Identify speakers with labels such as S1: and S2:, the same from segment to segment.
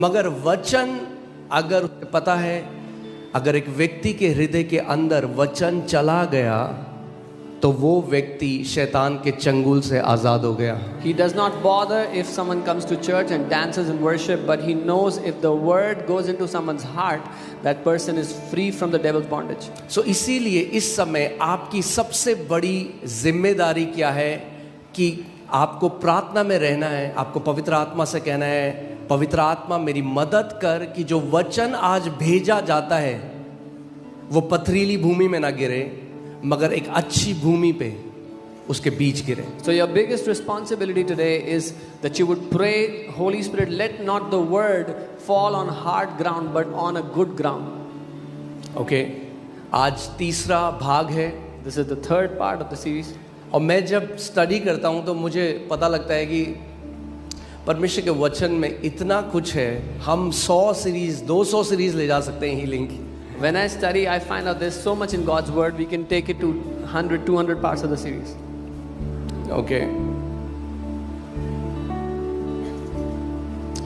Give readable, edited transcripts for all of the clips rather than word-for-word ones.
S1: मगर वचन, अगर पता है, अगर एक व्यक्ति के हृदय के अंदर वचन चला गया तो वो व्यक्ति शैतान के चंगुल से आजाद हो गया.
S2: He does not bother if someone comes to church and dances and worship, but he knows if the word goes into someone's heart, that person is free from the devil's bondage.
S1: So इसीलिए इस समय आपकी सबसे बड़ी जिम्मेदारी क्या है कि आपको प्रार्थना में रहना है. आपको पवित्र आत्मा से कहना है, पवित्र आत्मा मेरी मदद कर कि जो वचन आज भेजा जाता है वो पथरीली भूमि में ना गिरे, मगर एक अच्छी भूमि पे उसके बीज गिरे.
S2: So your biggest responsibility today is that you would pray, Holy Spirit, let not the word fall on hard ground but on a good ground.
S1: Okay, आज तीसरा भाग है.
S2: This is the third part of the series.
S1: और मैं जब study करता हूँ तो मुझे पता लगता है कि परमेश्वर के वचन में इतना कुछ है. हम 100 सीरीज 200 सीरीज ले जा सकते हैं हीलिंग की.
S2: When I study, I find out there's so much in God's word, we can take it to 100, 200 parts of the series.
S1: Okay.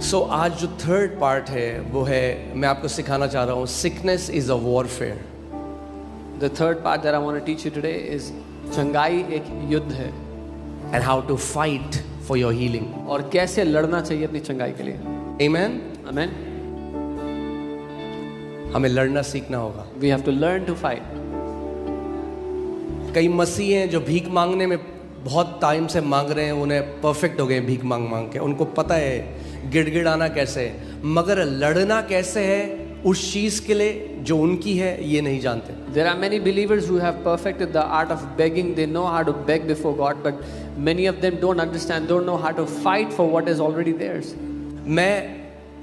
S1: So आज जो थर्ड पार्ट है वो है, मैं आपको सिखाना चाह रहा हूँ, sickness is a warfare.
S2: The third part that I want to teach you today is चंगाई एक युद्ध है.
S1: And how to fight for your healing.
S2: और कैसे लड़ना चाहिए अपनी चंगाई के लिए.
S1: Amen.
S2: Amen.
S1: हमें लड़ना सीखना होगा.
S2: We have to learn to fight.
S1: कई मसीह हैं जो भीख मांगने में बहुत टाइम से मांग रहे हैं, उन्हें परफेक्ट हो गए भीख मांग मांग के. उनको पता है गिड़गिड़ाना कैसे है, मगर लड़ना कैसे है उस चीज के लिए जो उनकी है ये नहीं जानते.
S2: There are many believers who have perfected the art of begging. They know how to beg before God, but many of them don't understand, don't know how to fight for what is already theirs.
S1: मैं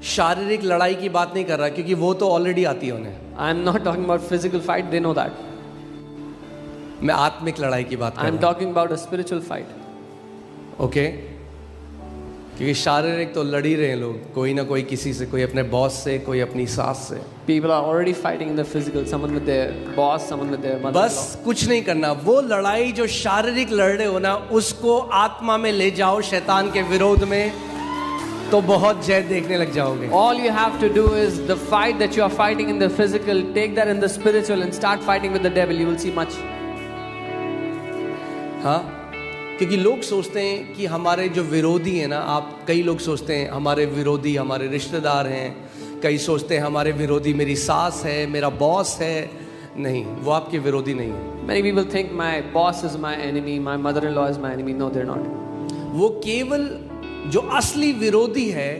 S1: शारीरिक लड़ाई की बात नहीं कर रहा क्योंकि वो तो ऑलरेडी आती है उन्हें.
S2: I am not talking about physical fight, they know that.
S1: मैं आत्मिक लड़ाई की बात कर
S2: I am
S1: रहा हूँ.
S2: talking about a spiritual fight.
S1: Okay, क्योंकि शारीरिक तो लड़ ही रहे हैं लोग, कोई ना कोई किसी से, कोई अपने बॉस से, कोई अपनी सास से.
S2: People are already fighting in the physical, someone with their boss, someone with their mother-in-law.
S1: बस कुछ नहीं करना, वो लड़ाई जो शारीरिक लड़ रहे हो ना उसको आत्मा में ले जाओ शैतान के विरोध में, तो बहुत जय देखने लग जाओगे.
S2: All you have to do is the fight that you are fighting in the physical, take that in the spiritual and start fighting with the devil. You will see much.
S1: हाँ, क्योंकि लोग सोचते हैं कि हमारे जो विरोधी हैं ना, आप कई लोग सोचते हैं हमारे विरोधी हमारे रिश्तेदार हैं, कई सोचते हैं हमारे विरोधी मेरी सास है, मेरा बॉस है. नहीं, वो आपके विरोधी नहीं है.
S2: Many people think my boss is my enemy, my mother-in-law is my enemy. No, they're not.
S1: वो केवल जो असली विरोधी है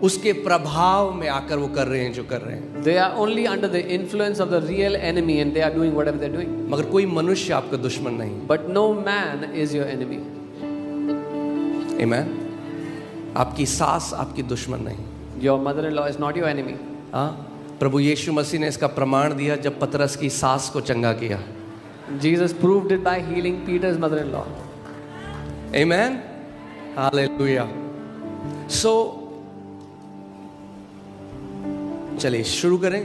S1: उसके प्रभाव में आकर वो कर रहे हैं जो कर रहे हैं.
S2: They are only under the influence of the real enemy and they are doing whatever they're doing.
S1: मगर कोई मनुष्य आपका दुश्मन नहीं.
S2: But no man is your enemy.
S1: Amen. आपकी सास आपकी दुश्मन नहीं.
S2: Your mother-in-law is not your enemy.
S1: हाँ, प्रभु यीशु मसीह ने इसका प्रमाण दिया जब पतरस की सास को चंगा किया.
S2: Jesus proved it by healing Peter's mother-in-law.
S1: Amen. Hallelujah. So चलिए शुरू करें.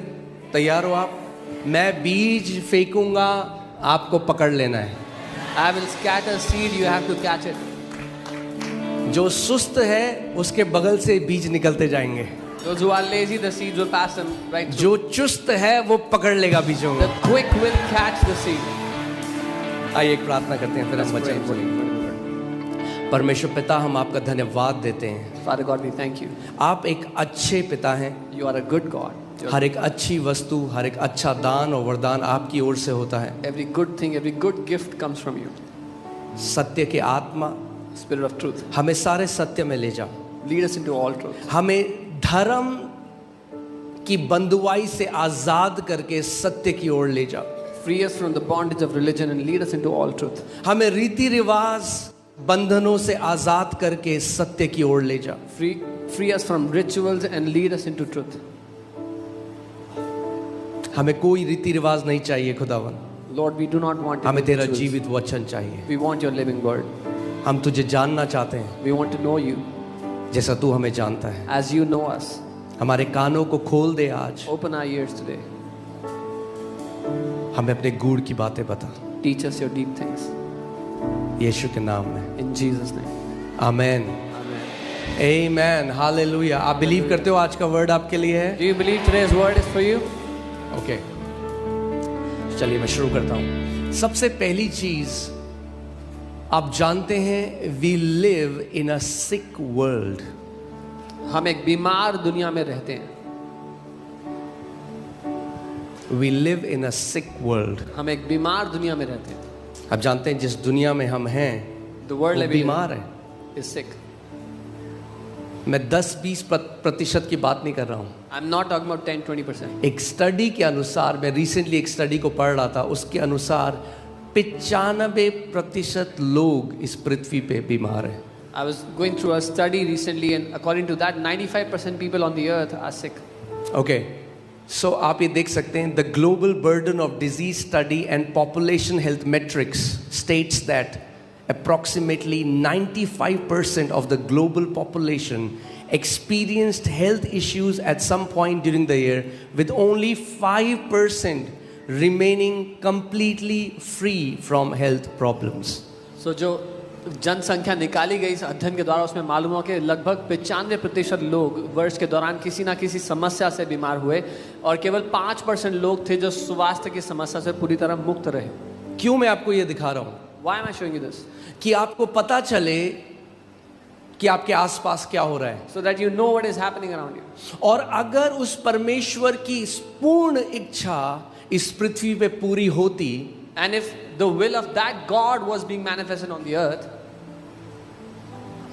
S1: तैयार हो आप? मैं बीज फेंकूंगा, आपको पकड़ लेना है.
S2: I will scatter seed, you have to catch it.
S1: जो सुस्त है उसके बगल से बीज निकलते जाएंगे.
S2: Those who are lazy, the seeds will pass them right through.
S1: जो चुस्त है वो पकड़ लेगा बीजों
S2: The
S1: को.
S2: quick will catch the seed.
S1: आइए एक प्रार्थना करते हैं, फिर हम वचन बोलेंगे. परमेश्वर पिता, हम आपका धन्यवाद देते हैं.
S2: Father God, we thank you.
S1: आप एक अच्छे पिता हैं.
S2: You are a good God.
S1: हर एक अच्छी वस्तु, हर एक अच्छा दान और वरदान आपकी ओर से होता है.
S2: Every good thing, every good gift comes from you.
S1: सत्य के आत्मा,
S2: Spirit of truth.
S1: हमें सारे सत्य में ले जाओ.
S2: Lead us into all truth.
S1: हमें धर्म की बंधुआई से आजाद करके सत्य की ओर ले जाओ.
S2: Free us from the bondage of religion and lead us into all truth.
S1: हमें रीति रिवाज बंधनों से आजाद करके सत्य की ओर ले जा.
S2: Free us from rituals and lead us into truth.
S1: हमें कोई रीति रिवाज नहीं चाहिए खुदावन.
S2: Lord, we do not want
S1: हमें तेरा
S2: rituals.
S1: जीवित वचन चाहिए.
S2: We want your living word.
S1: हम तुझे जानना चाहते हैं
S2: We want to know you
S1: जैसा तू हमें जानता है.
S2: as you know us.
S1: हमारे कानों को खोल दे आज.
S2: Open our ears today.
S1: हमें अपने गूढ़ की बातें बता.
S2: Teach us your deep things.
S1: यीशु के नाम में.
S2: In Jesus' name.
S1: Amen.
S2: Amen.
S1: Amen. Hallelujah. आप बिलीव करते हो आज का वर्ड आपके लिए है?
S2: Do you believe today's word is for you?
S1: Okay, चलिए मैं शुरू करता हूँ। सबसे पहली चीज आप जानते हैं, we live in a sick world.
S2: हम एक बीमार दुनिया में रहते हैं।
S1: We live in a sick world.
S2: हम एक बीमार दुनिया में रहते हैं।
S1: आप जानते हैं जिस दुनिया में हम हैं
S2: The world
S1: वो
S2: we live
S1: बीमार है।
S2: is sick.
S1: मैं 10-20% की बात नहीं कर रहा हूँ।
S2: I'm not talking about 10-20%.
S1: एक स्टडी के अनुसार, मैं रिसेंटली एक स्टडी को पढ़ रहा था, उसके अनुसार 95% लोग इस पृथ्वी पे बीमार हैं।
S2: I was going through a study recently, and according to that, 95% people on the earth are sick.
S1: Okay, so आप ये देख सकते हैं, the global burden of disease study and population health metrics states that approximately 95% of the global population experienced health issues at some point during the year, with only 5% remaining completely free from health problems.
S2: So जो जनसंख्या निकाली गई इस अध्ययन के द्वारा, उसमें मालूम हुआ कि लगभग 95% लोग वर्ष के दौरान किसी ना किसी समस्या से बीमार हुए और केवल 5% लोग थे जो स्वास्थ्य की समस्या से पूरी तरह मुक्त रहे।
S1: क्यों मैं आपको ये दिखा रहा हूँ?
S2: Why am I showing you this?
S1: कि आपको पता चले कि आपके आसपास क्या हो रहा है,
S2: So that you know what is happening around you.
S1: और अगर उस परमेश्वर की इस पूर्ण इच्छा इस पृथ्वी पे पूरी होती,
S2: And if the will of that God was being manifested on the earth,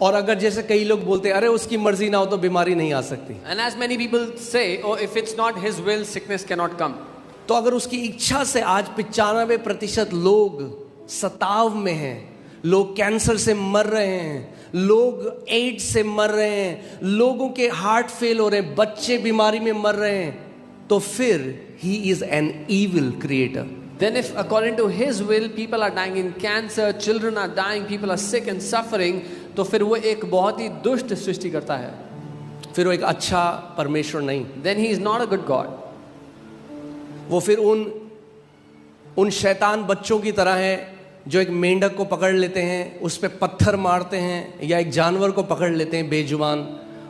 S1: और अगर जैसे कई लोग बोलते हैं, अरे उसकी मर्जी ना हो तो बीमारी नहीं आ सकती,
S2: and as many people say, oh, if it's not His will, sickness cannot come.
S1: तो अगर उसकी इच्छा से आज 95% लोग सताव में हैं, लोग कैंसर से मर रहे हैं, लोग एड्स से मर रहे हैं, लोगों के हार्ट फेल हो रहे हैं, बच्चे बीमारी में मर रहे हैं, तो फिर he is an evil creator.
S2: Then if according to His will people are dying in cancer, children are dying, people are sick and suffering, तो फिर वो एक बहुत ही दुष्ट सृष्टि करता है।
S1: फिर वो एक अच्छा परमेश्वर नहीं,
S2: Then He is not a good God.
S1: वो फिर उन शैतान बच्चों की तरह है जो एक मेंढक को पकड़ लेते हैं, उस पे पत्थर मारते हैं, या एक जानवर को पकड़ लेते हैं बेजुबान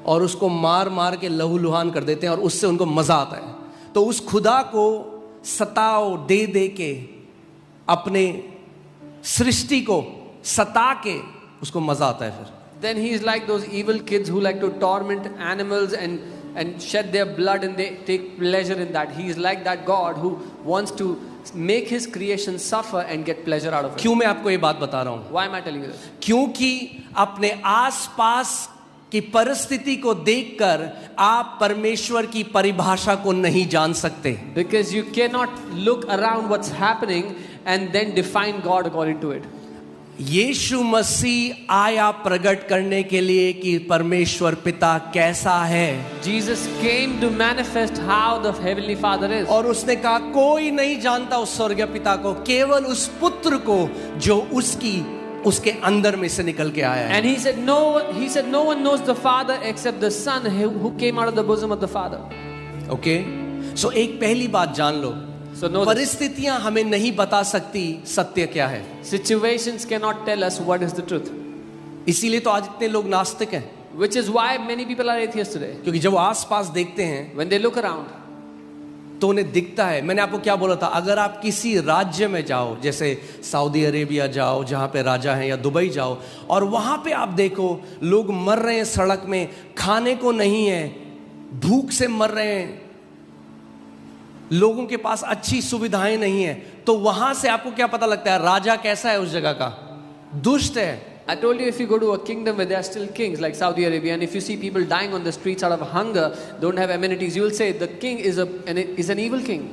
S1: और उसको मार मार के लहूलुहान कर देते हैं और उससे उनको मजा आता है। तो उस खुदा को सताओ दे दे के, अपने सृष्टि को सता के उसको मजा आता है फिर।
S2: Then He is like those evil kids who like to torment animals and shed their blood, and they take pleasure in that. He is like that God who wants to make His creation suffer and get pleasure out of it.
S1: क्यों मैं आपको ये बात बता रहा हूं?
S2: Why am I telling you this?
S1: क्योंकि अपने आसपास की परिस्थिति को देखकर आप परमेश्वर की परिभाषा को नहीं जान सकते।
S2: Because you cannot look around what's happening and then define God according to it.
S1: यीशु मसीह आया प्रकट करने के लिए कि परमेश्वर पिता कैसा है।
S2: Jesus came to manifest how the heavenly Father is.
S1: और उसने कहा कोई नहीं जानता उस स्वर्गीय पिता को, केवल उस पुत्र को जो उसके अंदर में से निकल के आया है।
S2: And he said no one knows the Father except the Son who came out of the bosom of the Father.
S1: Okay, so एक पहली बात जान लो,
S2: So know this.
S1: परिस्थितियां हमें नहीं बता सकती सत्य क्या है।
S2: Situations cannot tell us what is the truth.
S1: इसीलिए तो आज इतने लोग नास्तिक हैं,
S2: Which is why many people are atheists today.
S1: क्योंकि जब वो आसपास देखते हैं
S2: When they look around,
S1: तो उन्हें दिखता है। मैंने आपको क्या बोला था, अगर आप किसी राज्य में जाओ, जैसे सऊदी अरेबिया जाओ जहाँ पे राजा हैं, या दुबई जाओ, और वहाँ पे आप देखो लोग मर रहे हैं सड़क में, खाने को नहीं है, भूख से मर रहे हैं, लोगों के पास अच्छी सुविधाएं नहीं है, तो वहां से आपको क्या पता लगता है राजा कैसा है उस जगह का? दुष्ट है।
S2: I told you if you go to a kingdom where there are still kings like Saudi Arabia, and if you see people dying on the streets out of hunger, don't have amenities, you will say the king is an evil king.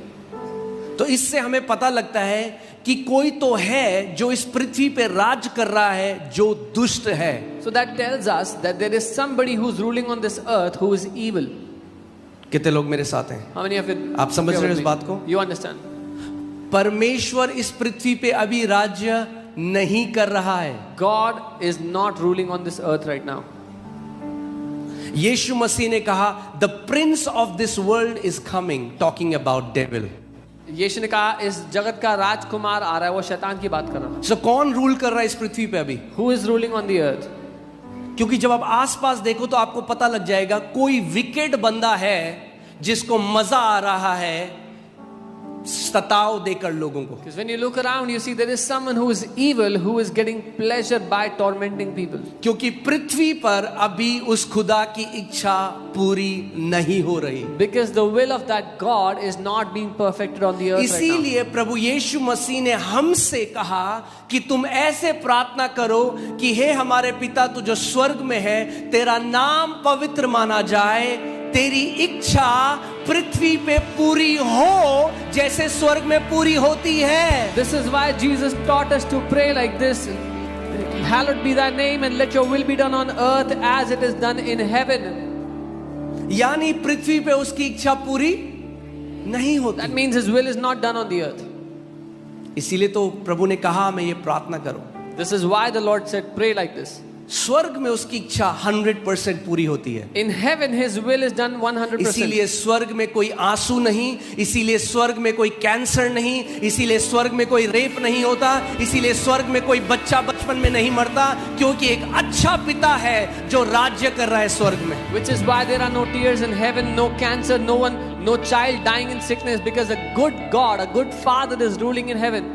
S1: तो इससे हमें पता लगता है कि कोई तो है जो इस पृथ्वी पे राज कर रहा है जो दुष्ट है।
S2: So that tells us that there is somebody who's ruling on this earth who is evil.
S1: कितने लोग मेरे साथ हैं?
S2: How many of it?
S1: आप समझ रहे हो इस बात को?
S2: You understand?
S1: परमेश्वर इस पृथ्वी पे अभी राज्य नहीं कर रहा है।
S2: God is not ruling on this earth right now.
S1: यीशु मसीह ने कहा the prince of this world is coming, talking about devil.
S2: यीशु ने कहा इस जगत का राजकुमार आ रहा है, वो शैतान की बात कर रहा है।
S1: So कौन रूल कर रहा है इस पृथ्वी पे अभी?
S2: Who is ruling on the earth?
S1: क्योंकि जब आप आसपास देखो तो आपको पता लग जाएगा कोई विकेट बंदा है जिसको मजा आ रहा है सताव देकर लोगों को.
S2: Because when you look around, you see there is someone who is evil, who is getting pleasure by tormenting people.
S1: क्योंकि पृथ्वी पर अभी उस खुदा की इच्छा पूरी नहीं हो रही.
S2: Because the will of that God is not being perfected on the earth right now.
S1: इसीलिए प्रभु यीशु मसीह ने हमसे कहा कि तुम ऐसे प्रार्थना करो कि हे हमारे पिता तू जो स्वर्ग में है, तेरा नाम पवित्र माना जाए, तेरी इच्छा पृथ्वी पे पूरी हो जैसे स्वर्ग में पूरी होती है.
S2: This is why Jesus taught us to pray like this. Hallowed be thy name and let your will be done on earth as it is done in heaven.
S1: यानी पृथ्वी पे उसकी इच्छा पूरी नहीं होती.
S2: That means his will is not done on the earth.
S1: इसीलिए तो प्रभु ने कहा मैं ये प्रार्थना करो.
S2: This is why the Lord said pray like this.
S1: स्वर्ग में उसकी इच्छा 100% पूरी होती है.
S2: In heaven his will is done 100%.
S1: इसीलिए स्वर्ग में कोई आंसू नहीं, इसीलिए स्वर्ग में कोई कैंसर नहीं, इसीलिए स्वर्ग में कोई रेप नहीं होता, इसीलिए स्वर्ग में कोई बच्चा बचपन में नहीं मरता, क्योंकि एक अच्छा पिता है जो राज्य कर रहा है स्वर्ग में.
S2: Which is why there are no tears in heaven, no cancer, no child dying in sickness, because a good God, a good Father is ruling in heaven.